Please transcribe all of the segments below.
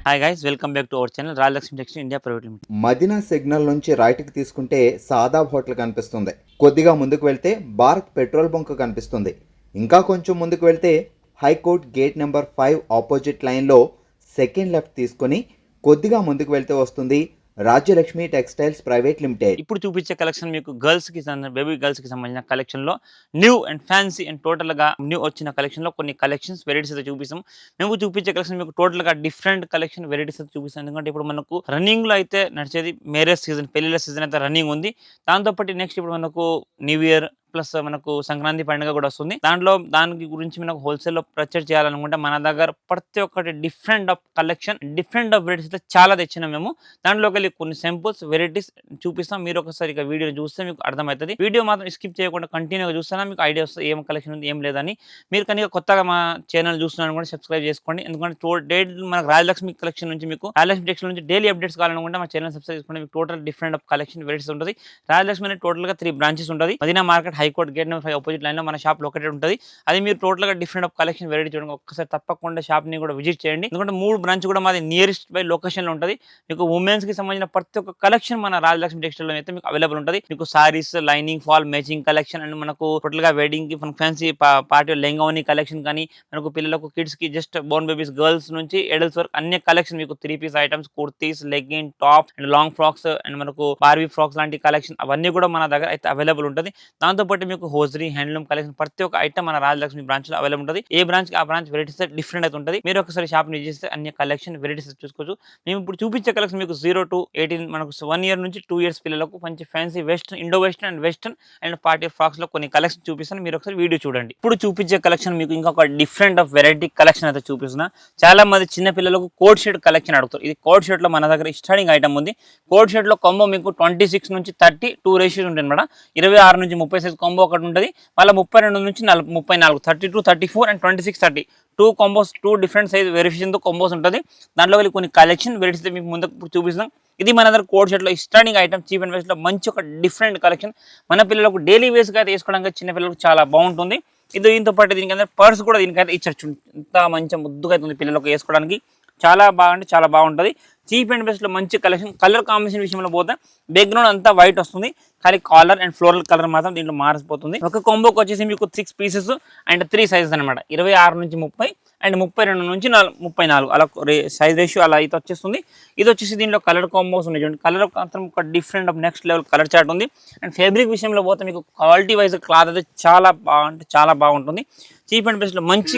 Hi guys, welcome back to our channel Rajalakshmi textile India private limited. Madina signal నుంచి రైట్కి తీసుకుంటే Shadab hotel కనిపిస్తుంది. కొద్దిగా ముందుకు వెళ్తే భారత్ పెట్రోల్ బంక్ కనిపిస్తుంది. ఇంకా కొంచెం ముందుకు వెళ్తే హైకోర్ట్ గేట్ నెంబర్ 5 ఆపోజిట్ లైన్లో సెకండ్ లెఫ్ట్ తీసుకొని కొద్దిగా ముందుకు వెళ్తే వస్తుంది రాజ్యలక్ష్మి టెక్స్టైల్స్ ప్రైవేట్ లిమిటెడ్. ఇప్పుడు చూపించే కలెక్షన్ మీకు గర్ల్స్కి బేబీ గర్ల్స్కి సంబంధించిన కలెక్షన్లో న్యూ అండ్ ఫ్యాన్సీ అండ్ టోటల్గా న్యూ వచ్చిన కలెక్షన్లో కొన్ని కలెక్షన్స్ వెరైటీస్ అయితే చూపిస్తాం. మేము చూపించే కలెక్షన్ మీకు టోటల్గా డిఫరెంట్ కలెక్షన్ వెరైటీస్ అయితే చూపిస్తాం. ఎందుకంటే ఇప్పుడు మనకు రన్నింగ్లో అయితే నడిచేది మ్యారేజ్ సీజన్, పెళ్లిళ్ళ సీజన్ అయితే రన్నింగ్ ఉంది. దాంతోపాటు నెక్స్ట్ ఇప్పుడు మనకు న్యూ ఇయర్ ప్లస్ మనకు సంక్రాంతి పండుగ కూడా వస్తుంది. దానికి గురించి మనకు హోల్సేల్లో పర్చేజ్ చేయాలనుకుంటే మన దగ్గర ప్రతి ఒక్కటి different of collection, different of varieties అయితే చాలా తెచ్చినాం మేము. దాంట్లోకి వెళ్ళి కొన్ని సింపుల్స్ వెరైటీస్ చూపిస్తాం. మీరు ఒకసారి ఇక వీడియో చూస్తే మీకు అర్థమవుతుంది. వీడియో మాత్రం స్కిప్ చేయకుండా కంటిన్యూగా చూస్తే మీకు ఐడియా వస్తుంది ఏం కలెక్షన్ ఉంది ఏం లేదని. మీరు కనుక కొత్తగా మా ఛానల్ చూస్తున్నాను కూడా సబ్స్క్రైబ్ చేసుకోండి. ఎందుకంటే మనకు రాజలక్ష్మి కలెక్షన్ నుంచి మీకు రాజలక్ష్మి టెక్స్టైల్ నుంచి డైలీ అప్డేట్స్ కావాలనుకుంటే మా ఛానల్ సబ్స్క్రైబ్ చేసుకోండి. మీకు total different of collection varieties ఉంటుంది. రాజలక్ష్మి అనేది టోటల్గా 3 బ్రాంచెస్ ఉంటుంది. Madina market, high court gate number 5 opposite లైన్లో మన షాప్ లొకేటెడ్ ఉంటుంది. అది మీరు టోటల్గా డిఫరెంట్ ఆఫ్ కలెక్షన్ వెరైటీ చూడండి. ఒక్కసారి తప్పకుండా షాప్ని కూడా విజిట్ చేయండి. ఎందుకంటే 3 బ్రాంచ్ కూడా మాది నియరెస్ట్ బై లొకేషన్లో ఉంటుంది. మీకు ఉమెన్స్కి సంబంధించిన ప్రతి ఒక్క కలెక్షన్ మన రాజలక్ష్మి టెక్స్టైల్లో అయితే మీకు అవైలబుల్ ఉంటుంది. మీకు sarees, lining, fall, matching collection and మనకు టోటల్గా వెడ్డింగ్కి ఫ్యాన్సీ పార్టీ లెంగోని కలెక్షన్ కానీ మనకు పిల్లలకు కిడ్స్కి జస్ట్ బోర్న్ బేబీస్ గర్ల్స్ నుంచి ఎడల్ట్స్ వరకు అన్ని కలెక్షన్ మీకు 3 piece items, kurtis, legging, top and long frocks and మనకు బార్బీ ఫ్రాక్స్ లాంటి కలెక్షన్ అవన్నీ కూడా మన దగ్గర అయితే అవైలబుల్ ఉంటుంది. దాంతోపాటు మీకు హోజరీ, హ్యాండ్లూమ్ కలెక్షన్ ప్రతి ఒక్క ఐటమ్ మన రాజలక్ష్మి బ్రాంచ్ లో అవైలబుల్ ఉంటుంది. ఏ బ్రాంచ్ ఆ బ్రాంచ్ వెరైటీస్ డిఫరెంట్ అయితే ఉంటుంది. మీరు ఒకసారి షాప్ ని చేస్తే అన్ని కలెక్షన్ వెరైటీస్ చూసుకోవచ్చు. మేము ఇప్పుడు చూపించే కలెక్షన్ మీకు 0 to 18 మనకు 1 year నుంచి 2 years పిల్లలకు మంచి fancy western, Indo western and party frocks లో కొన్ని కలెక్షన్ చూపిస్తాను. మీరు ఒకసారి వీడియో చూడండి. ఇప్పుడు చూపించే కలెక్షన్ మీకు ఇంకొక డిఫరెంట్ ఆఫ్ వెరైటీ కలెక్షన్ అయితే చూపిస్తున్నా. చాలా మంది చిన్న పిల్లలకు కోట్ షర్ట్ కలెక్షన్ అడుగుతారు. ఇది కోట్ షర్ట్ లో మన దగ్గర స్టార్టింగ్ ఐటమ్ ఉంది. కోట్ షర్ట్ లో కాంబో మీకు 26 నుంచి 30 2 రేషియోస్ ఉంటుంది మేడం. 26 నుంచి 30 సైజ్ కాంబో ఒకటి ఉంటుంది. మళ్ళీ 32 నుంచి 34 32 34 అండ్ 26 30 2 కాంబోస్, 2 డిఫరెంట్ సైజ్ వెరిఫికేషన్తో కాంబోస్ ఉంటుంది. దాంట్లో వెళ్ళి కొన్ని కలెక్షన్ వెరైటీస్ మీకు ముందుకు చూపిస్తాం. ఇది మన దగ్గర కోట్ షర్ట్లో స్టార్టింగ్ ఐటమ్ చీప్ అండ్ బెస్ట్లో మంచి ఒక డిఫరెంట్ కలెక్షన్. మన పిల్లలకు డైలీ వేస్గా అయితే వేసుకోవడానికి చిన్న పిల్లలకు చాలా బాగుంటుంది. దీంతో పాటు దీనికి అందరూ పర్స్ కూడా దీనికైతే ఇచ్చచ్చు. ఇంత మంచి ముద్దుగా అవుతుంది పిల్లలకు వేసుకోవడానికి. చాలా చాలా బాగుంటుంది. చీప్ అండ్ బెస్ట్లో మంచి కలెక్షన్. కలర్ కాంబినేషన్ విషయంలో పోతే బ్యాక్గ్రౌండ్ అంతా వైట్ వస్తుంది, కానీ కాలర్ అండ్ ఫ్లోరల్ కలర్ మాత్రం దీంట్లో మారిపోతుంది. ఒక కాంబోకి వచ్చేసి మీకు 6 పీసెస్ అండ్ 3 సైజెస్ అనమాట. 26 నుంచి 30 అండ్ 32 నుంచి 34 అలా సైజ్ రేషియో అలా అయితే వచ్చేస్తుంది. ఇది వచ్చేసి దీంట్లో కలర్ కాంబోస్ ఉన్నాయి చూడండి. కలర్ మాత్రం ఒక different of next level colour chart ఉంది. అండ్ ఫ్యాబ్రిక్ విషయంలో పోతే మీకు క్వాలిటీ వైజ్ క్లాత్ అయితే చాలా బాగుంటుంది. చీప్ అండ్ బెస్ట్లో మంచి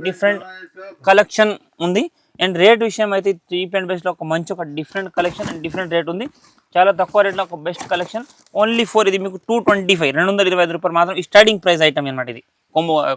డిఫరెంట్ కలెక్షన్ ఉంది. అండ్ రేట్ విషయం అయితే చీప్ అండ్ బెస్ట్లో ఒక మంచి ఒక different collection and different rate ఉంది. చాలా తక్కువ రేట్లో ఒక బెస్ట్ కలెక్షన్. ఓన్లీ ఫర్ ఇది మీకు 225 225 రూపాయలు మాత్రం స్టార్టింగ్ ప్రైస్ ఐటమ్ అనమాట. ఇది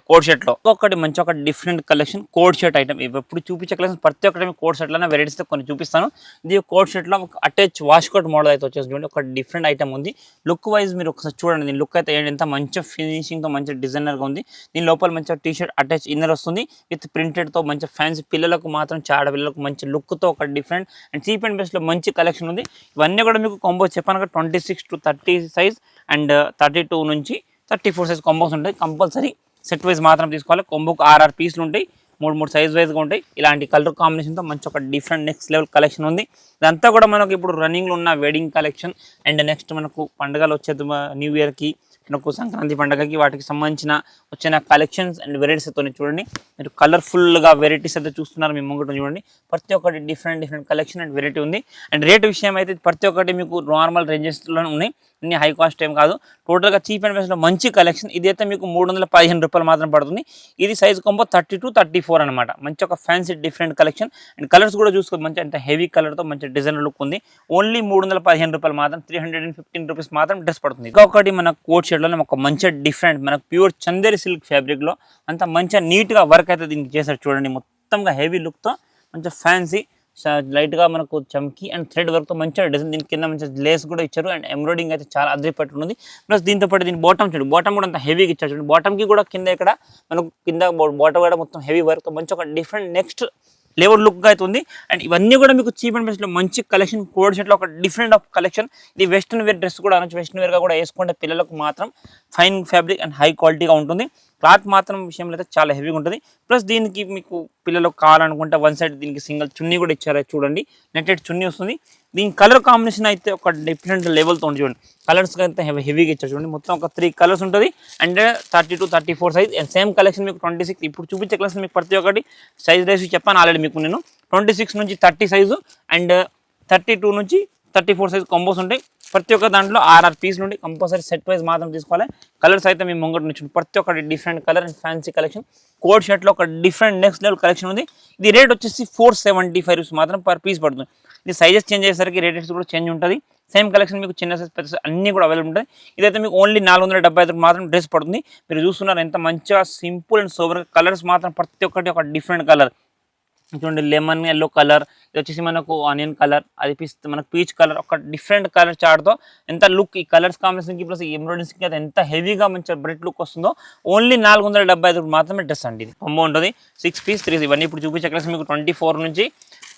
కోట్ షర్ట్లో ఒకటి మంచి ఒక different collection coat shirt item. ఇప్పుడు చూపించే కలెక్షన్ ప్రతి ఒక్కటి కోట్ షర్ట్లోనే వెరైటీస్ కొన్ని చూపిస్తాను. ఇది కోట్ షర్ట్లో ఒక అటాచ్ వాష్ కోట్ మోడల్ అయితే వచ్చేసి చూడండి. ఒక డిఫరెంట్ ఐటమ్ ఉంది. లుక్ వైజ్ మీరు ఒకసారి చూడండి. దీని లుక్ అయితే ఎంత మంచి ఫినిషింగ్తో మంచి డిజైనర్గా ఉంది. దీని లోపల మంచిగా టీ షర్ట్ అటాచ్ ఇన్నర్ వస్తుంది విత్ ప్రింటెడ్తో మంచి ఫ్యాన్సీ పిల్లలకు మాత్రం చాలా పిల్లలకు మంచి లుక్తో ఒక డిఫరెంట్ అండ్ చీప్ అండ్ బెస్ట్లో మంచి కలెక్షన్ ఉంది. ఇవన్నీ కూడా మీకు కాంబో చెప్పాను 26 to 30 సైజ్ అండ్ 32 నుంచి 34 సైజ్ కాంబోస్ ఉంటాయి. కంపల్సరీ సెట్ వైజ్ మాత్రం తీసుకోవాలి. కొంబోకు 6 పీసులు ఉంటాయి. 3 సైజ్ వైజ్గా ఉంటాయి. ఇలాంటి కలర్ కాంబినేషన్తో మంచి ఒక డిఫరెంట్ నెక్స్ట్ లెవెల్ కలెక్షన్ ఉంది. ఇదంతా కూడా మనకు ఇప్పుడు రన్నింగ్లో ఉన్న వెడ్డింగ్ కలెక్షన్ అండ్ నెక్స్ట్ మనకు పండుగలు వచ్చేది న్యూ ఇయర్కి, మనకు సంక్రాంతి పండుగకి వాటికి సంబంధించిన వచ్చిన కలెక్షన్స్ అండ్ వెరైటీస్ అయితే చూడండి. మీరు కలర్ఫుల్గా వెరైటీస్ అయితే చూస్తున్నారు. మీ ముంగట చూడండి. ప్రతి ఒక్కటి డిఫరెంట్ కలెక్షన్ అండ్ వెరైటీ ఉంది. అండ్ రేట్ విషయం అయితే ప్రతి ఒక్కటి మీకు నార్మల్ రేంజెస్లోనే ఉన్నాయి. అన్ని హై కాస్ట్ ఏం కాదు. టోటల్గా చీప్ అండ్ బెస్ట్లో మంచి కలెక్షన్. ఇది అయితే మీకు 315 రూపాయలు మాత్రం పడుతుంది. ఇది సైజ్ కాంబో 32 34 అనమాట. మంచి ఒక fancy different collection and colours కూడా చూసుకోవచ్చు. మంచి అంత హెవీ కలర్తో మంచి డిజైనర్ లుక్ ఉంది. ఓన్లీ 315 రూపాయలు మాత్రం, 315 రూపీస్ మాత్రం డ్రెస్ పడుతుంది. ఇంకొకటి మన కోట్ షర్ట్లోనే ఒక మంచి డిఫరెంట్ మనకు ప్యూర్ చందేరి సిల్క్ ఫ్యాబ్రిక్లో అంత మంచిగా నీట్గా వర్క్ అయితే దీనికి చేశారు చూడండి. మొత్తంగా హెవీ లుక్తో మంచి ఫ్యాన్సీ లైట్గా మనకు చమ్కీ అండ్ థ్రెడ్ వర్క్తో మంచిగా డిజైన్. దీని కింద మంచి లేస్ కూడా ఇచ్చారు అండ్ ఎంబ్రాయిడింగ్ అయితే చాలా అదిరిపట్టు ఉంది. ప్లస్ దీంతో పాటు దీని బాటమ్ చూడండి. బాటమ్ కూడా అంత హెవీగా ఇచ్చారు చూడండి. బాటమ్కి కూడా కింద ఇక్కడ మనకు కింద బాటమ్ కూడా మొత్తం హెవీ వర్క్తో మంచి ఒక డిఫరెంట్ నెక్స్ట్ లెవెల్ లుక్గా అయితే ఉంది. అండ్ ఇవన్నీ కూడా మీకు చీప్ అండ్ బెస్ట్లో మంచి కలెక్షన్. కోడ్ షర్ట్లో ఒక డిఫరెంట్ ఆఫ్ కలెక్షన్. ఇది వెస్ట్రన్ వేర్ డ్రెస్ కూడా అనొచ్చు. వెస్ట్రన్ వేర్గా కూడా వేసుకుంటే పిల్లలకు మాత్రం ఫైన్ ఫ్యాబ్రిక్ అండ్ హై క్వాలిటీగా ఉంటుంది. క్లాత్ మాత్రం విషయంలో అయితే చాలా హెవీగా ఉంటుంది. ప్లస్ దీనికి మీకు పిల్లలకు కావాలనుకుంటే వన్ సైడ్ దీనికి సింగిల్ చున్నీ కూడా ఇచ్చారు చూడండి, నెట్టెడ్ చున్నీ వస్తుంది. దీని కలర్ కాంబినేషన్ అయితే ఒక డిఫరెంట్ లెవెల్తో ఉంది చూడంండి. కలర్స్ అయితే హెవీగా ఇచ్చారు చూడండి. మొత్తం ఒక 3 కలర్స్ ఉంటుంది and 30 to 34 size and same collection మీకు 26. ఇప్పుడు చూపించే కలెక్షన్ మీకు ప్రతి ఒక్కటి సైజ్ రేస్ చెప్పాను ఆల్రెడీ మీకు నేను. 26 నుంచి 30 సైజు అండ్ 32 నుంచి 34 సైజ్ కాంబోస్ ఉంటాయి. ప్రతి ఒక్క దాంట్లో 6 పీస్ నుండి కంపల్సరీ సెట్ వైజ్ మాత్రం తీసుకోవాలి. కలర్స్ అయితే మీ ముంగట నుంచి ప్రతి ఒక్కటి different colour and fancy collection. Coat షర్ట్లో ఒక డిఫరెంట్ నెక్స్ట్ లెవెల్ కలెక్షన్ ఉంది. ఇది రేట్ వచ్చేసి 475 రూపీస్ మాత్రం పర్ పీస్ పడుతుంది. ఇది సైజెస్ చేంజ్ అయ్యేసరికి రేటెస్ కూడా చేంజ్ ఉంటుంది. సేమ్ కలెక్షన్ మీకు చిన్న సైజ్ పెద్ద సైజ్ అన్నీ కూడా అవైలబుల్ ఉంటుంది. ఇదైతే మీకు ఓన్లీ 475 మాత్రం డ్రెస్ పడుతుంది. మీరు చూస్తున్నారు ఎంత మంచిగా సింపుల్ అండ్ సోబర్. కలర్స్ మాత్రం ప్రతి ఒక్కటి ఒక డిఫరెంట్ కలర్ చూడండి. లెమన్ ఎల్లో కలర్, ఇది వచ్చేసి మనకు ఆనియన్ కలర్, అది మనకు పీచ్ కలర్, ఒక డిఫరెంట్ కలర్ చార్ట్తో ఎంత లుక్ ఈ కలర్స్ కాంబినేషన్కి ప్లస్ ఎంబ్రాయిడరీస్కి అది ఎంత హెవీగా మంచిగా బ్రైట్ లుక్ వస్తుందో. ఓన్లీ 475 మాత్రమే డ్రెస్ అండి. ఇది కాంబో ఉంటుంది. 6 పీస్ 3. ఇవన్నీ ఇప్పుడు చూపించే కలెక్షన్ మీకు 24 నుంచి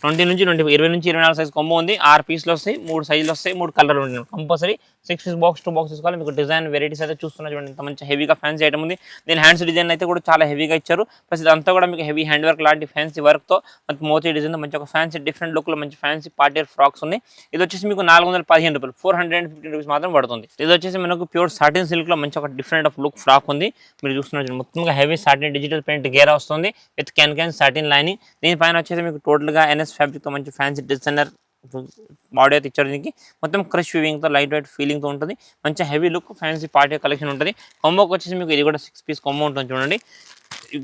20 నుంచి 20 నుంచి 24 సైజ్ కాంబో ఉంది. 6 పీస్లు వస్తాయి, 3 సైజులు వస్తాయి, 3 కలర్లు ఉంటాయి. కంపల్సరీ 6 పీస్ బాక్స్ 2 బాక్స్ తీసుకోవాలి. మీకు డిజైన్ వెరైటీస్ అయితే చూస్తున్నా చూడండి, ఇంత మంచి హెవీగా ఫ్యాన్సీ ఐటమ్ ఉంది. దీని హ్యాండ్స్ డిజైన్ అయితే కూడా చాలా హెవీగా ఇచ్చారు. ప్లస్ ఇదంతా కూడా మీకు హెవీ హ్యాండ్ వర్క్ లాంటి ఫ్యాన్సీ వర్క్తో మంచి మోతీ డిజైన్ మంచి ఒక ఫ్యాన్సీ డిఫరెంట్ లుక్లో మంచి ఫ్యాన్సీ పార్టీ ఫ్రాక్స్ ఉంది. ఇది వచ్చేసి మీకు 415 రూపాయలు, 450 రూపీస్ మాత్రం పడుతుంది. ఇది వచ్చేసి మనకు ప్యూర్ సాటిన్ సిల్క్లో మంచి ఒక డిఫరెంట్ ఆఫ్ లుక్ ఫ్రాక్ ఉంది. మీరు చూస్తున్నారు మొత్తంగా హెవీ సాటిన్ డిజిటల్ పెయింట్ గేరా వస్తుంది విత్ క్యాన్ సాటిన్ లైనింగ్. దీనిపైన వచ్చేసి మీకు టోటల్గా NS ఫ్యాబ్రిక్తో మంచి ఫ్యాన్సీ డిజైనర్ బాడీ అయితే ఇచ్చారు. దీనికి మొత్తం క్రష్ వివింగ్తో లైట్ వెయిట్ ఫీలింగ్తో ఉంటుంది. మంచి heavy look fancy party collection ఉంటుంది. కాంబోకి వచ్చేసి మీకు ఇది కూడా 6 పీస్ కాంబో ఉంటుంది చూడండి.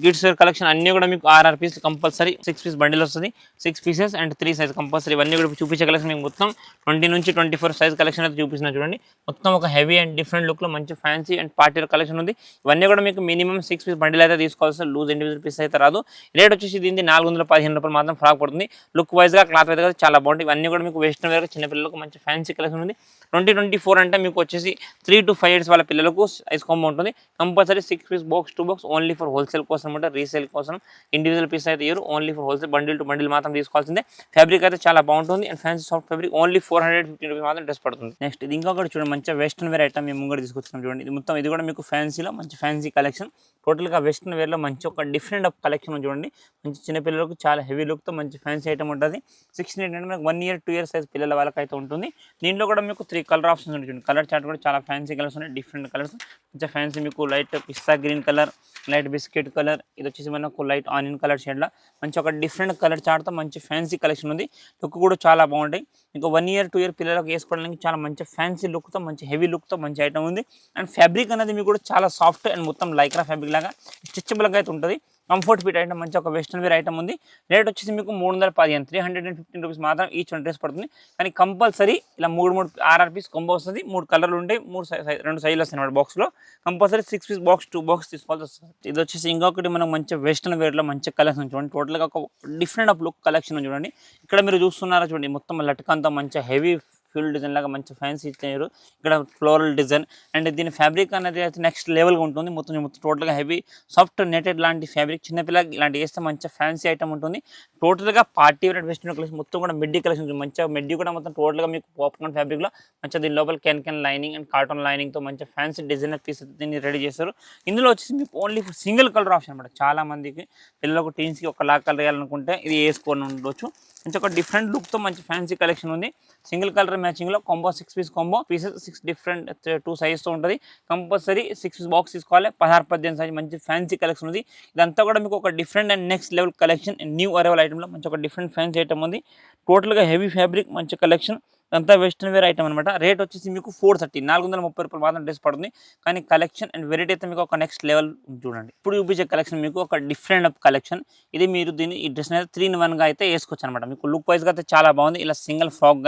కిడ్స్ వేర్ కలెక్షన్ అన్నీ కూడా మీకు 6 పీస్ కంపల్సరీ 6 పీస్ బండిల్ వస్తుంది. 6 పీసెస్ అండ్ 3 సైజ్ కంపల్సరీ. ఇవన్నీ కూడా చూపించే కలెక్షన్ మీకు మొత్తం 20 నుంచి 24 సైజ్ కలెక్షన్ అయితే చూపిస్తున్నా చూడండి. మొత్తం ఒక హెవీ అండ్ డిఫరెంట్ లుక్లో మంచి ఫ్యాన్సీ అండ్ పార్టీ కలెక్షన్ ఉంది. ఇవన్నీ కూడా మీకు మినిమం 6 పీస్ బండిల్ అయితే తీసుకోవాల్సి, లూజ్ ఇండివిజువల్ పీస్ అయితే రాదు. రేట్ వచ్చేసి దీనికి 415 రూపాయలు మాత్రం ఫ్రాక్ పడుతుంది. లుక్ వైజ్గా క్లాత్ వైజ్గా చాలా బాగుంటుంది. ఇవన్నీ కూడా మీకు వెస్టర్న్ వేర్ చిన్నపిల్లలకు మంచి ఫ్యాన్సీ కలెక్షన్ ఉంది. 2024 అంటే మీకు వచ్చేసి 3 to 5 ఇయర్స్ వాళ్ళ పిల్లలకు సైజ్ కాంబో ఉంటుంది. Compulsory 6 piece box 2 box only for wholesale కోసం అంటే రీసేల్ కోసం. ఇండివిజువల్ పీస్ అయితే year only for wholesale bundle to bundle మాత్రం తీసుకోవాల్సిందే. ఫ్యాబ్రిక్ అయితే చాలా బాగుంటుంది and fancy soft fabric. Only 450 rupees మాత్రం డ్రెస్ పడుతుంది. నెక్స్ట్ ఇది ఇంకొకటి చూడండి, మంచిగా వెస్టర్న్ వేర్ ఐటమ్ మేము ముంగడ తీసుకొచ్చాం చూడండి. ఇది మొత్తం ఇది కూడా మీకు ఫ్యాన్సీలో మంచి ఫ్యాన్సీ కలెక్షన్. టోటల్గా వెస్టర్న్ వేర్లో మంచి ఒక డిఫరెంట్ ఆఫ్ కలెక్షన్ చూడండి. మంచి చిన్నపిల్లలకు చాలా హెవీ లుక్తో మంచి ఫ్యాన్సీ ఐటమ్ ఉంటుంది. 16 అంటే మనకు 1 year 2 year సైజ్ పిల్లల వాళ్ళకైతే ఉంటుంది. దీంట్లో కూడా మీకు 3 కలర్ ఆప్షన్స్ ఉంటాయి చూడండి. కలర్ చార్ట్ కూడా చాలా ఫ్యాన్సీ కలర్స్ ఉన్నాయి, డిఫరెంట్ కలర్స్. మంచి ఫ్యాన్సీ మీకు light pista green colour, light biscuit colour, ఇది వచ్చేసి మనకు లైట్ ఆనియన్ కలర్ షేడ్లో మంచి ఒక డిఫరెంట్ కలర్ చార్ట్తో మంచి ఫ్యాన్సీ కలెక్షన్ ఉంది. లుక్ కూడా చాలా బాగుంటాయి. ఇంకా 1 year 2 year పిల్లలకు వేసుకోవడానికి చాలా మంచి ఫ్యాన్సీ లుక్తో మంచి హెవీ లుక్తో మంచి ఐటమ్ ఉంది. అండ్ ఫ్యాబ్రిక్ అనేది మీకు కూడా చాలా సాఫ్ట్ అండ్ మొత్తం లైక్రా ఫ్యాబ్రిక్ లాగా స్ట్రెచబుల్గా అయితే ఉంటుంది. కంఫర్ట్ ఫిట్ ఐటమ్ మంచి ఒక వెస్టర్న్ వేర్ ఐటమ్ ఉంది. రేట్ వచ్చేసి మీకు 315 315 రూపీస్ మాత్రం ఈచ్ 1 డ్రెస్ పడుతుంది. కానీ కంపల్సరీ ఇలా 3 6 పీస్ కొంబో వస్తుంది. 3 కలర్లు ఉంటాయి, 2 సైజులు వస్తాయి అన్నమాట బాక్స్లో. కంపల్సరీ 6 పీస్ బాక్స్ 2 బాక్స్ తీసుకోవాల్సి వస్తుంది. ఇది వచ్చేసి ఇంకొకటి మనకు మంచి వెస్టర్న్ వేర్లో మంచి కలెక్షన్ చూడండి. టోటల్గా ఒక డిఫరెంట్ ఆఫ్ లుక్ కలెక్షన్ చూడండి. ఇక్కడ మీరు చూస్తున్నారా చూడండి, మొత్తం లట్కంతో మంచి హెవీ ఫ్యూల్ డిజైన్ లాగా మంచి ఫ్యాన్సీ ఇచ్చారు. ఇక్కడ ఫ్లోరల్ డిజైన్ అండ్ దీని ఫ్యాబ్రిక్ అనేది అయితే నెక్స్ట్ లెవెల్గా ఉంటుంది. మొత్తం టోటల్గా హెవీ సాఫ్ట్ నెటెడ్ లాంటి ఫ్యాబ్రిక్. చిన్నపిల్లకి ఇలాంటి వేస్తే మంచి ఫ్యాన్సీ ఐటమ్ ఉంటుంది. టోటల్గా పార్టీ వేర్ వెస్టర్న్ కలెక్షన్ మొత్తం కూడా మెడ్డీ కలెక్షన్ మంచిగా మెడ్డీ కూడా మొత్తం టోటల్గా మీకు పాప్కార్న్ ఫ్యాబ్రిక్లో మంచిగా దీని లోపల కెన్ లైనింగ్ అండ్ కాటన్ లైనింగ్తో మంచి ఫ్యాన్సీ డిజైనర్ పీస్ దీన్ని రెడీ చేస్తారు. ఇందులో వచ్చేసి మీకు ఓన్లీ సింగిల్ కలర్ ఆప్షన్ అనమాట. చాలా మందికి పిల్లలకు టీన్స్కి ఒక లాక్ కలర్ వేయాలనుకుంటే ఇది వేసుకొని ఉండొచ్చు. మంచి ఒక డిఫరెంట్ లుక్తో మంచి ఫ్యాన్సీ కలెక్షన్ ఉంది. సింగిల్ కలర్ మ్యాచింగ్లో combo 6 piece combo pieces 6 different 2 సైజ్తో ఉంటుంది. కంపల్సరీ 6 పీస్ బాక్స్ తీసుకోవాలి. 16-18 సైజ్ మంచి ఫ్యాన్సీ కలెక్షన్ ఉంది. ఇదంతా కూడా మీకు ఒక different and next level collection. New arrival ఐటమ్లో మంచి ఒక డిఫరెంట్ ఫ్యాన్సీ ఐటమ్ ఉంది. టోటల్గా హెవీ ఫ్యాబ్రిక్ మంచి కలెక్షన్. అంతా వెస్టర్న్ వేర్ ఐటమ్ అనమాట. రేట్ వచ్చేసి మీకు 430 430 రూపాయలు మాత్రం డ్రెస్ పడుతుంది. కానీ కలెక్షన్ అండ్ వెరైటీ అయితే మీకు ఒక నెక్స్ట్ లెవెల్ చూడండి. ఇప్పుడు చూపించే కలెక్షన్ మీకు ఒక డిఫరెంట్ ఆఫ్ కలెక్షన్. ఇది మీరు దీన్ని ఈ డ్రెస్ అయితే 3 in 1గా అయితే వేసుకోవచ్చు అనమాట. మీకు లుక్ వైజ్గా అయితే చాలా బాగుంది. ఇలా సింగిల్ ఫ్రాక్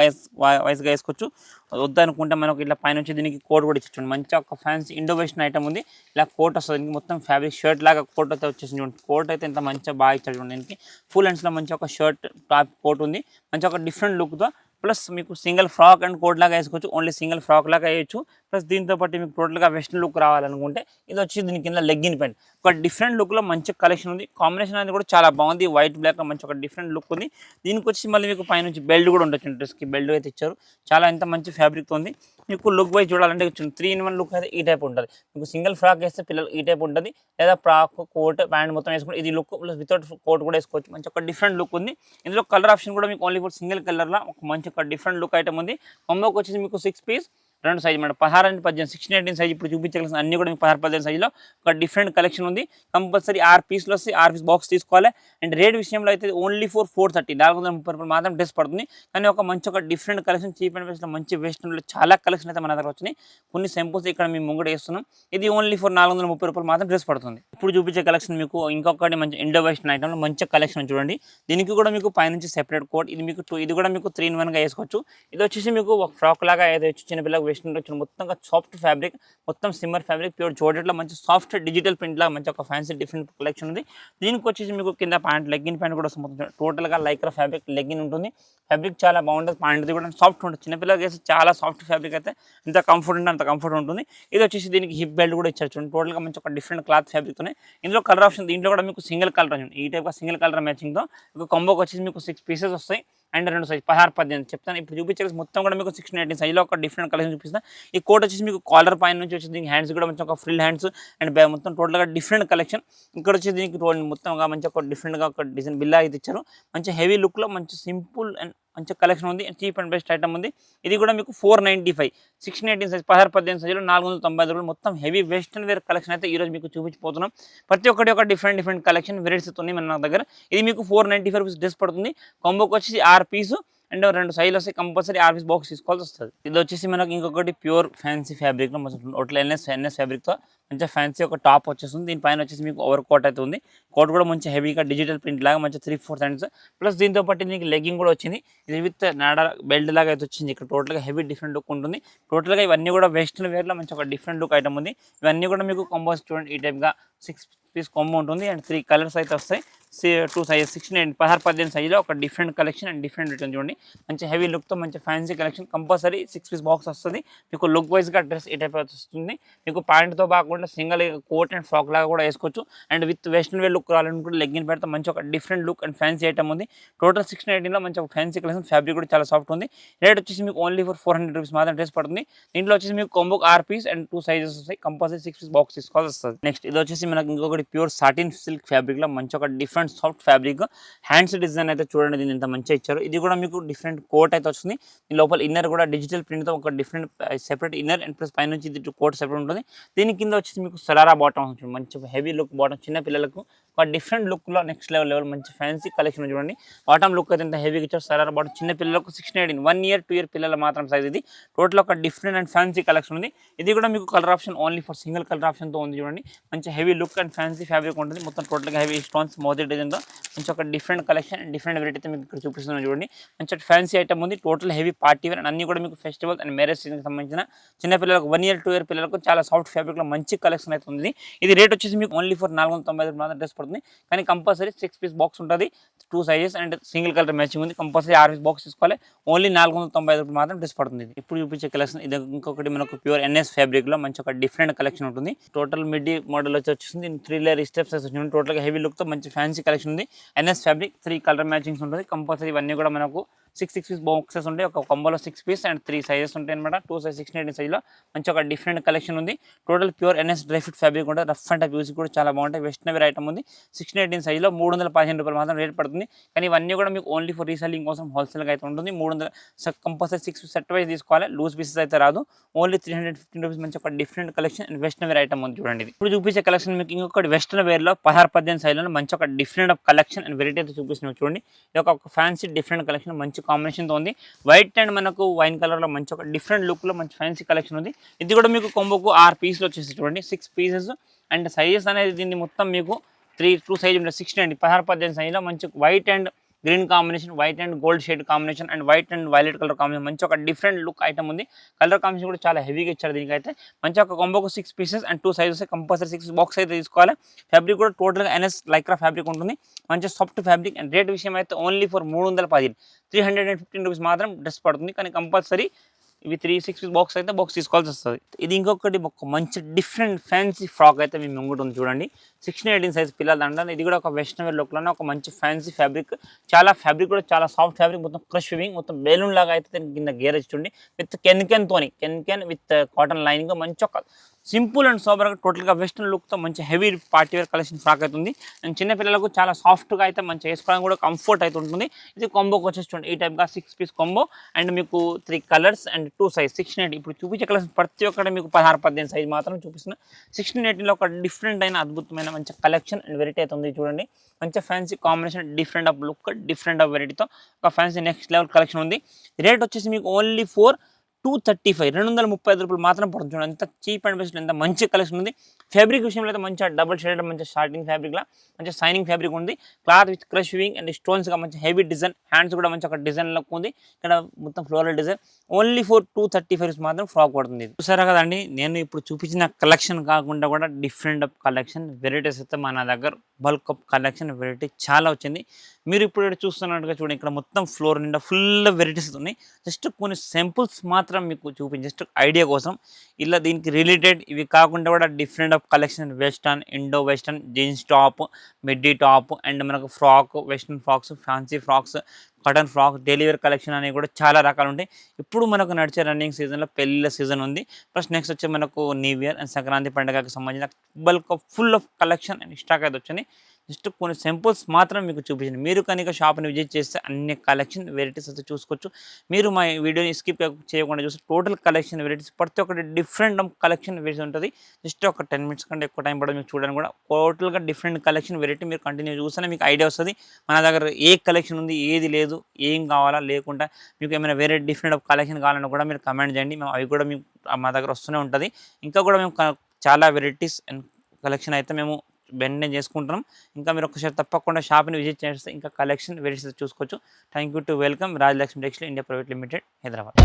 వైజ్గా వేసుకోవచ్చు. వద్దనుకుంటే మనకు ఇట్లా పైన వచ్చి దీనికి కోట్ కూడా ఇచ్చి మంచిగా ఒక ఫ్యాన్సీ ఇండో వెస్టర్న్ ఐటమ్ ఉంది. ఇలా కోట్ వస్తుంది. దీనికి మొత్తం ఫ్యాబ్రిక్ షర్ట్ లాగా కోట్ అయితే వచ్చేసి చూడండి. కోట్ అయితే ఇంత మంచిగా బాగా ఇచ్చాడు చూడండి. దీనికి ఫుల్ హ్యాండ్స్లో మంచి ఒక షర్ట్ టాప్ కోట్ ఉంది. మంచి ఒక డిఫరెంట్ లుక్తో ప్లస్ మీకు సింగిల్ ఫ్రాక్ అండ్ కోట్ లాగా వేసుకోవచ్చు. ఓన్లీ సింగిల్ ఫ్రాక్ లాగా వేయచ్చు. ప్లస్ దీంతో పాటు మీకు టోటల్గా వెస్ట్రన్ లుక్ రావాలనుకుంటే ఇది వచ్చి దీని కింద లెగ్గిన్ ప్యాంట్ ఒక డిఫరెంట్ లుక్లో మంచి కలెక్షన్ ఉంది. కాంబినేషన్ అనేది కూడా చాలా బాగుంది. వైట్ బ్లాక్ మంచి ఒక డిఫరెంట్ లుక్ ఉంది. దీనికి వచ్చి మళ్ళీ మీకు పైనుంచి బెల్ట్ కూడా ఉండొచ్చు. డ్రెస్కి బెల్ట్ అయితే ఇచ్చారు. చాలా ఎంత మంచి ఫ్యాబ్రిక్తో ఉంది. మీకు లుక్ వైజ్ చూడాలంటే 3-in-1 లుక్ అయితే ఈ టైప్ ఉంటుంది. మీకు సింగిల్ ఫ్రాక్ వేస్తే పిల్లలు ఈ టైప్ ఉంటుంది, లేదా ఫ్రాక్ కోట్ ప్యాంట్ మొత్తం వేసుకుంటే ఇది లుక్ ప్లస్ వితౌట్ కోట్ కూడా వేసుకోవచ్చు. మంచి ఒక డిఫరెంట్ లుక్ ఉంది. ఇందులో కలర్ ఆప్షన్ కూడా మీకు ఓన్లీ ఫర్ సింగిల్ కలర్లో ఒక మంచి ఒక డిఫరెంట్ లుక్ ఐటమ్ ఉంది. కాంబోకి వచ్చేసి మీకు 6 పీస్ 2 సైజ్ మేడం 16-18 16-18 సైజ్ ఇప్పుడు చూపించాల్సిన అన్ని కూడా మీకు 16-18 సైజులో ఒక డిఫరెంట్ కలెక్షన్ ఉంది. కంపల్సరీ 6 పీస్లో వస్తే 6 పీస్ బాక్స్ తీసుకోవాలి. అండ్ రేట్ విషయంలో అయితే ఓన్లీ ఫర్ 430 430 మాత్రం డ్రెస్ పడుతుంది. కానీ ఒక మంచి ఒక డిఫరెంట్ కలెక్షన్ చీప్ అండ్ బెస్ట్లో మంచి వెస్టర్న్లో చాలా కలెక్షన్ అయితే మన దగ్గర వచ్చినాయి. కొన్ని సింపుల్స్ ఇక్కడ మేము ముంగడ వేస్తున్నాం. ఇది ఓన్లీ ఫర్ 430 మాత్రం డ్రెస్ పడుతుంది. ఇప్పుడు చూపించే కలెక్షన్ మీకు ఇంకొకటి మంచి ఇండో వెస్టర్న్ ఐటమ్లో మంచి కలెక్షన్ చూడండి. దీనికి కూడా మీకు పైనుంచి సెపరేట్ కోట్ ఇది మీకు ఇది కూడా మీకు 3-in-1గా వేసుకోవచ్చు. ఇది వచ్చేసి మీకు ఒక ఫ్రాక్ లాగా ఏదో చిన్నపిల్లలకు వెస్టర్న్ వచ్చిన మొత్తంగా సాఫ్ట్ ఫ్యాబ్రిక్ మొత్తం సిమ్మర్ ఫ్యాబ్రిక్ ప్యూర్ జోర్జెట్లో మంచి సాఫ్ట్ డిజిటల్ ప్రింట్ లాగా మంచి ఒక ఫ్యాన్సీ డిఫరెంట్ కలెక్షన్ ఉంది. దీనికి వచ్చేసి మీకు కింద ప్యాంట్ లెగ్గిన్ ప్యాంట్ కూడా మొత్తం టోటల్గా లైక్రా ఫ్యాబ్రిక్ లెగ్గిన్ ఉంటుంది. ఫ్యాబ్రిక్ చాలా బాగుంటుంది. ప్యాంట్ కూడా సాఫ్ట్ ఉంటుంది. చిన్నపిల్లలకి వేసి చాలా సాఫ్ట్ ఫ్యాబ్రిక్ అయితే ఎంత కంఫర్ట్ ఉంటే అంత కంఫర్ట్ ఉంటుంది. ఇది వచ్చేసి దీనికి హిప్ బెల్ట్ కూడా ఇచ్చారు చూడండి. టోటల్గా మంచి ఒక డిఫరెంట్ క్లాత్ ఫ్యాబ్రిక్తోనే. ఇందులో కలర్ ఆప్షన్ దీంట్లో కూడా మీకు సింగిల్ కలర్ ఈ టైప్గా సింగిల్ కలర్ మ్యాచింగ్తో ఒక కాంబోకి వచ్చేసి మీకు 6 పీసెస్ వస్తాయి. అండ్ 2 సైజ్ 16-18 చెప్తాను. ఇప్పుడు చూపించేసి మొత్తం కూడా మీకు 16-18 సైజ్లో ఒక డిఫరెంట్ కలెక్షన్ చూపిస్తాను. ఈ కోట్ వచ్చేసి మీకు కాలర్ పైన నుంచి వచ్చేసి దీనికి హ్యాండ్స్ కూడా మంచి ఒక ఫ్రిల్ హ్యాండ్స్ అండ్ మొత్తం టోటల్గా డిఫరెంట్ కలెక్షన్. ఇక్కడ వచ్చేసి దీనికి మొత్తంగా మంచి ఒక డిఫరెంట్గా ఒక డిజైన్ బిల్లా అయితే ఇచ్చారు. మంచి హెవీ లుక్లో మంచి సింపుల్ అండ్ మంచి కలెక్షన్ ఉంది. చీప్ అండ్ బెస్ట్ ఐటమ్ ఉంది. ఇది కూడా మీకు 495 16-18 సైజ్ 16-18 సైజులో 490 రూపాయలు మొత్తం హెవీ వెస్టర్న్ వేర్ కలెక్షన్ అయితే ఈరోజు మీకు చూపించిపోతున్నాం. ప్రతి ఒక్కటి ఒక డిఫరెంట్ కలెక్షన్ వెరైటీస్ ఉన్నాయి మన దగ్గర. ఇది మీకు 495 రూపీస్ డ్రెస్ పడుతుంది. కాంబోకి వచ్చేసి 6 పీసు అండ్ 2 సైజులు వస్తే కంపల్సరీ 6 పీస్ బాక్స్ తీసుకోవాల్సి వస్తుంది. ఇది వచ్చేసి మనకి ఇంకొకటి ప్యూర్ ఫ్యాన్సీ ఫ్యాబ్రిక్లో మంచి హోటల్ ఎన్ఎస్ ఫ్యాబ్రిక్తో మంచిగా ఫ్యాన్సీ ఒక టాప్ వచ్చేస్తుంది. దీనిపైన వచ్చేసి మీకు ఓవర్ కోట్ అయితే ఉంది. కోట్ కూడా మంచి హెవీగా డిజిటల్ ప్రింట్ లాగా మంచి 3-4 హ్యాండ్స్ ప్లస్ దీంతో పాటు మీకు లెగ్గింగ్ కూడా వచ్చింది. ఇది విత్ నాడా బెల్ట్ లాగా అయితే వచ్చింది. ఇక్కడ టోటల్గా హెవీ డిఫరెంట్ లుక్ ఉంటుంది. టోటల్గా ఇవన్నీ కూడా వెస్టర్న్ వేర్లో మంచి ఒక డిఫరెంట్ లుక్ ఐటమ్ ఉంది. ఇవన్నీ కూడా మీకు కాంబోస్ చూడండి ఈ టైప్గా 6 పీస్ కాంబో ఉంటుంది. అండ్ 3 కలర్స్ అయితే వస్తాయి. 2 సైజ్ 16-18 సైజులో ఒక different collection and different return చూడండి. మంచి హెవీ లుక్తో మంచి fancy collection compulsory 6 piece box వస్తుంది. మీకు లుక్ వైజ్గా డ్రెస్ ఈ టైప్ వస్తుంది. మీకు ప్యాంట్తో కాకుండా సింగిల్ కోట్ అండ్ ఫ్రాక్ లాగా కూడా వేసుకోవచ్చు. And with western wear look రావాలనుకుంటే లెగ్గిన్ పెడితే మంచి ఒక different look and fancy item ఉంది. టోటల్ 1618లో మంచి ఒక ఫ్యాన్సీ కలెక్షన్. ఫ్యాబ్రిక్ కూడా చాలా సాఫ్ట్ ఉంది. రేట్ వచ్చేసి మీకు ఓన్లీ ఫర్ 400 రూపీస్ మాత్రం డ్రెస్ పడుతుంది. దీంట్లో వచ్చేసి మీకు కాంబోకి 6 పీస్ అండ్ 2 సైజెస్ వస్తాయి. కంపల్సరీ 6 పీస్ బాక్స్ తీసుకోవాల్సి వస్తుంది. నెక్స్ట్ ఇది వచ్చేసి మనకి ఇంకొకటి ప్యూర్ సాటిన్ సిల్క్ ఫ్యాబ్రిక్లో మంచి ఒక different soft fabric hands design అయితే చూడండి. దీన్ని ఎంత మంచిగా ఇచ్చారు. ఇది కూడా మీకు డిఫరెంట్ కోట్ అయితే వస్తుంది. దీని లోపల ఇన్నర్ కూడా డిజిటల్ ప్రింట్తో ఒక different separate inner and plus పైన నుంచి ఇది కోట్ సెపరేట్ ఉంటుంది. దీని కింద వచ్చేసి మీకు సరారా బాటమ్ ఉంటుంది. మంచి హెవీ లుక్ బాటమ్ చిన్న పిల్లలకు ఒక డిఫరెంట్ లుక్లో నెక్స్ట్ లెవెల్ మంచి ఫ్యాన్సీ కలెక్షన్ చూడండి. బాటమ్ లుక్ అయితే ఎంత హెవీగా ఇచ్చారు. సరారా బాటమ్ చిన్న పిల్లలకు 16-18 1 year 2 year పిల్లల మాత్రం సైజ్. ఇది టోటల్ ఒక డిఫరెంట్ అండ్ ఫ్యాన్సీ కలెక్షన్ ఉంది. ఇది కూడా మీకు colour option only for single colour ఆప్షన్తో ఉంది చూడండి. మంచి heavy look and fancy fabric ఉంటుంది. మొత్తం టోటల్గా హెవీ స్టోన్స్ మోదీ డిజైన్తో మంచి ఒక different collection and different variety అయితే మీకు ఇక్కడ చూపిస్తున్నాను చూడండి. మంచి ఫ్యాన్సీ ఐటమ్ ఉంది. Total heavy party wear and అన్ని కూడా మీకు ఫెస్టివల్ అండ్ మ్యారేజ్ సీజన్కి సంబంధించిన చిన్న పిల్లలకు 1 year 2 year పిల్లలకు చాలా సాఫ్ట్ ఫ్యాబ్రిక్లో మంచి కలెక్షన్ అయితే ఉంది. ఇది రేట్ వచ్చేసి మీకు ఓన్లీ ఫర్ 490 మాత్రం డ్రెస్ పడుతుంది. కానీ కంపల్సరీ 6 పీస్ బాక్స్ ఉంటుంది. 2 sizes and single colour matching ఉంది. కంపల్సరీ 6 పీస్ బాక్స్ తీసుకోవాలి. ఓన్లీ 490 మాత్రం డ్రెస్ పడుతుంది. ఇప్పుడు చూపించే కలెక్షన్ ఇది ఇంకొకటి మనకు ప్యూర్ ఎన్ఎస్ ఫ్యాబ్రిక్లో మంచి ఒక డిఫరెంట్ కలెక్షన్ ఉంటుంది. టోటల్ మిడ్డీ మోడల్ వచ్చేసింది. 3 లేయర్ స్టెప్స్ వచ్చింది. టోటల్గా హెవీ లుక్తో మంచి ఫ్యాన్సీ కలెక్షన్ ఉంది. ఎన్ఎస్ ఫ్యాబ్రిక్ 3 కలర్ మ్యాచింగ్స్ ఉంటుంది. కంపల్సరీ ఇవన్నీ కూడా మనకు 6 పీస్ బాక్సెస్ ఉంటాయి. ఒక కంబోలో 6 పీస్ అండ్ 3 సైజెస్ ఉంటాయి అనమాట. 2 సైజ్ 16-18 సైజ్లో మంచి ఒక డిఫరెంట్ కలెక్షన్ ఉంది. Total pure NS dry fit fabric ఉంటుంది. రఫ్ అండ్ టఫ్ యూజ్ కూడా చాలా బాగుంటాయి. వెస్టర్న్ వేర్ ఐటమ్ ఉంది. 16-18 సైజ్లో 315 రూపాయలు మాత్రం రేట్ పడుతుంది. కానీ ఇవన్నీ కూడా మీకు ఓన్లీ ఫర్ రీసెల్లింగ్ కోసం హోల్సేల్గా అయితే ఉంటుంది. 300 కంపల్సరీ 6 సెట్ వైజ్ తీసుకోవాలి. లూజ్ పీసెస్ అయితే రాదు. ఓన్లీ 315 రూపీస్ మంచి ఒక different collection and western wear item ఉంది చూడండి. ఇప్పుడు చూపించే కలెక్షన్ మీకు ఇంకొకటి వెస్టర్న్ వేర్లో 16-18 సైజ్లో మంచి ఒక డిఫరెంట్ కలెక్షన్ అండ్ వెరైటీ అయితే చూపిస్తున్నాం చూడండి. ఇది ఒక ఫ్యాన్సీ డిఫరెంట్ కలెక్షన్ మంచి కాంబినేషన్తో ఉంది. వైట్ అండ్ మనకు వైన్ కలర్లో మంచి ఒక డిఫరెంట్ లుక్లో మంచి ఫ్యాన్సీ కలెక్షన్ ఉంది. ఇది కూడా మీకు కొంబోకు 6 పీస్లో వచ్చేసి చూడండి. 6 పీసెస్ అండ్ సైజెస్ అనేది దీన్ని మొత్తం మీకు 2 సైజ్ ఉంటుంది. 16-18 సైజ్లో మంచి white and green combination, white and gold shade combination and white and violet colour combination మంచి ఒక డిఫరెంట్ లుక్ ఐటమ్ ఉంది. కలర్ కాంబినేషన్ కూడా చాలా హెవీగా ఇచ్చారు. దీనికైతే మంచి ఒక కొంబోకు 6 pieces and 2 sizes compulsory 6 box అయితే తీసుకోవాలి. ఫ్యాబ్రిక్ కూడా టోటల్గా ఎన్ఎస్ లైక్రా ఫ్యాబ్రిక్ ఉంటుంది. మంచి సాఫ్ట్ ఫ్యాబ్రిక్ అండ్ రేట్ విషయం అయితే ఓన్లీ ఫర్ 315 315 రూపీస్ మాత్రం డ్రెస్ పడుతుంది. కానీ కంపల్సరీ ఇవి 3-6 పీస్ బాక్స్ అయితే బాక్స్ తీసుకోవాల్సి వస్తుంది. ఇది ఇంకొకటి ఒక మంచి డిఫరెంట్ ఫ్యాన్సీ ఫ్రాక్ అయితే మేము ముంగట ఉంది చూడండి. 16-18 సైజ్ పిల్లలు అంటారు. ఇది కూడా ఒక వెస్టర్న్ వేర్ లుక్లోనే ఒక మంచి ఫ్యాన్సీ ఫ్యాబ్రిక్. చాలా ఫ్యాబ్రిక్ కూడా చాలా సాఫ్ట్ ఫ్యాబ్రిక్, మొత్తం క్రష్ వివింగ్, మొత్తం బెలూన్ లాగా అయితే దీనికి కింద గేర్ ఇచ్చిండి విత్ కెన్ విత్ కాటన్ లైనింగ్. మంచి ఒక సింపుల్ అండ్ సోబర్గా టోటల్గా వెస్టర్న్ లుక్తో మంచి heavy party wear collection frock అవుతుంది. అండ్ చిన్నపిల్లలకు చాలా సాఫ్ట్గా అయితే మంచి వేసుకోవడానికి కూడా కంఫర్ట్ అయితే ఉంటుంది. ఇది కాంబోకి వచ్చేసి చూడండి ఈ టైప్గా 6 పీస్ కాంబో అండ్ మీకు 3 కలర్స్ అండ్ 2 సైజ్ 16-18. ఇప్పుడు చూపించే కలర్స్ ప్రతి ఒక్కటి మీకు 16-18 సైజ్ మాత్రం చూపిస్తున్నా. 16-18లో ఒక డిఫరెంట్ అయిన అద్భుతమైన మంచి కలెక్షన్ అండ్ వెరైటీ అయితే ఉంది చూడండి. మంచి fancy combination, different of look, different of వెరైటీతో ఒక ఫ్యాన్సీ నెక్స్ట్ లెవెల్ కలెక్షన్ ఉంది. రేట్ వచ్చేసి మీకు ఓన్లీ 235 235 రూపాయలు మాత్రం పడుతుంది. చూడండి ఎంత చీప్ అండ్ బెస్ట్, ఎంత మంచి కలెక్షన్ ఉంది. ఫ్యాబ్రిక్ విషయంలో అయితే మంచిగా డబుల్ షేడెడ్ మంచి షార్టింగ్ ఫ్యాబ్రిక్లా మంచి సైనింగ్ ఫ్యాబ్రిక్ ఉంది. Cloth with crush weaving and స్టోన్స్గా మంచి హెవీ డిజైన్, హ్యాండ్స్ కూడా మంచి ఒక డిజైన్ లుక్ ఉంది. ఇక్కడ మొత్తం ఫ్లోరల్ డిజైన్. ఓన్లీ 235 మాత్రం ఫ్రాక్ పడుతుంది. చూసారా కదండి, నేను ఇప్పుడు చూపించిన కలెక్షన్ కాకుండా కూడా డిఫరెంట్ ఆఫ్ కలెక్షన్ వెరైటీస్ అయితే మన దగ్గర బల్క్ ఆఫ్ కలెక్షన్ వెరైటీ చాలా వచ్చింది. మీరు ఇప్పుడు చూస్తున్నట్టుగా చూడండి, ఇక్కడ మొత్తం ఫ్లోర్ నిండా ఫుల్ వెరైటీస్ ఉన్నాయి. జస్ట్ కొన్ని సింపుల్స్ మాత్రం మీకు చూపించి జస్ట్ ఐడియా కోసం. ఇలా దీనికి రిలేటెడ్ ఇవి కాకుండా కూడా different of collection western, Indo western, jeans top, middy top and మనకు frock, western frocks, fancy frocks, cotton frock, daily wear collection అనేవి కూడా చాలా రకాలు ఉంటాయి. ఇప్పుడు మనకు నడిచే రన్నింగ్ సీజన్లో పెళ్ళిళ్ళ సీజన్ ఉంది. ప్లస్ నెక్స్ట్ వచ్చి మనకు న్యూ ఇయర్ అండ్ సంక్రాంతి పండుగకి సంబంధించిన bulk full of collection and stock అయితే వచ్చింది. జస్ట్ కొన్ని సింపుల్స్ మాత్రం మీకు చూపించండి. మీరు కనుక షాప్ని విజిట్ చేస్తే అన్ని కలెక్షన్ వెరైటీస్ అయితే చూసుకోవచ్చు. మీరు మా వీడియోని స్కిప్ చేయకుండా చూస్తే టోటల్ కలెక్షన్ వెరైటీస్ ప్రతి ఒక్కటి డిఫరెంట్ కలెక్షన్ వెరైటీస్ ఉంటుంది. జస్ట్ ఒక 10 మినిట్స్ కంటే ఎక్కువ టైం పడదు మీకు చూడడానికి కూడా. టోటల్గా డిఫరెంట్ కలెక్షన్ వెరైటీ మీరు కంటిన్యూ చూస్తేనే మీకు ఐడియా వస్తుంది మన దగ్గర ఏ కలెక్షన్ ఉంది, ఏది లేదు, ఏం కావాలా, లేకుండా మీకు ఏమైనా వేరే డిఫరెంట్ కలెక్షన్ కావాలన్నా కూడా మీరు కమెంట్ చేయండి. మేము అవి కూడా మీకు మా దగ్గర వస్తూనే ఉంటుంది. ఇంకా కూడా మేము చాలా వెరైటీస్ అండ్ కలెక్షన్ అయితే మేము మెయింటైన్ చేసుకుంటున్నాం. ఇంకా మీరు ఒకసారి తప్పకుండా షాప్ని విజిట్ చేస్తే ఇంకా కలెక్షన్ వెరైటీస్ చూసుకోవచ్చు. Thank you to welcome Rajalakshmi textile India private limited, Hyderabad.